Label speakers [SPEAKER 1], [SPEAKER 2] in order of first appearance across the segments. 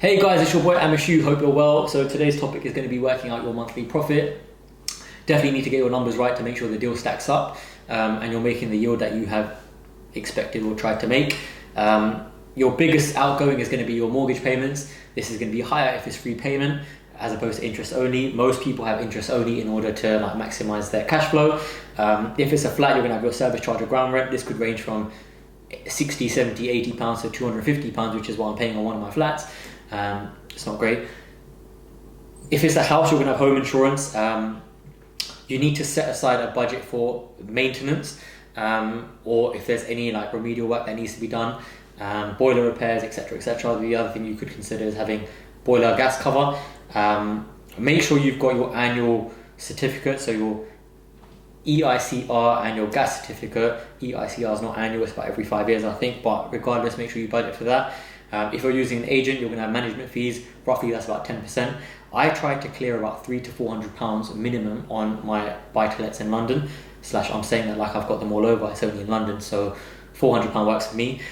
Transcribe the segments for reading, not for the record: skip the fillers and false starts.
[SPEAKER 1] Hey guys, it's your boy Amish You, hope you're well. So today's topic is going to be working out your monthly profit. Definitely need to get your numbers right to make sure the deal stacks up and you're making the yield that you have expected or tried to make. Your biggest outgoing is going to be your mortgage payments. This is going to be higher if it's free payment as opposed to interest only. Most people have interest only in order to maximize their cash flow. If it's a flat, you're going to have your service charge or ground rent. This could range from 60, 70, 80 pounds to 250 pounds, which is what I'm paying on one of my flats. It's not great. If it's a house, you're going to have home insurance. You need to set aside a budget for maintenance, or if there's any remedial work that needs to be done, boiler repairs, etc., etc. The other thing you could consider is having boiler gas cover. Make sure you've got your annual certificate, so your EICR and your gas certificate. EICR is not annual, it's about every 5 years I think, but regardless, make sure you budget for that. If you're using an agent, you're going to have management fees. Roughly that's about 10%. I try to clear about £300 to £400 minimum on my buy-to-lets in London. I'm saying that like I've got them all over, it's only in London, so £400 works for me.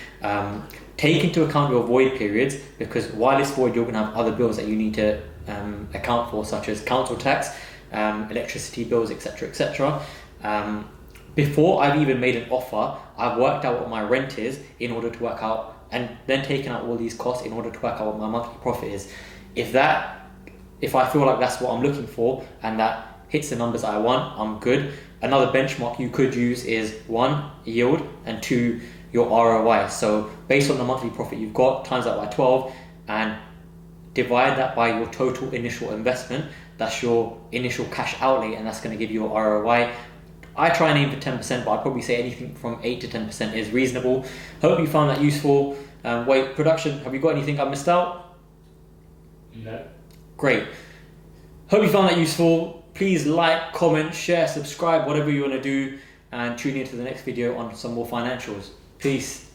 [SPEAKER 1] Take into account your void periods, because while it's void, you're going to have other bills that you need to account for, such as council tax, electricity bills, etc., etc. Before I've even made an offer, I've worked out what my rent is in order to work out, and then taken out all these costs in order to work out what my monthly profit is. If I feel like that's what I'm looking for and that hits the numbers I want, I'm good. Another benchmark you could use is 1, yield, and 2, your ROI. So based on the monthly profit you've got, times that by 12 and divide that by your total initial investment. That's your initial cash outlay, and that's going to give you your ROI. I try and aim for 10%, but I'd probably say anything from 8 to 10% is reasonable. Hope you found that useful. Wait, production, have you got anything I missed out?
[SPEAKER 2] No.
[SPEAKER 1] Great. Hope you found that useful. Please like, comment, share, subscribe, whatever you want to do, and tune in to the next video on some more financials. Peace.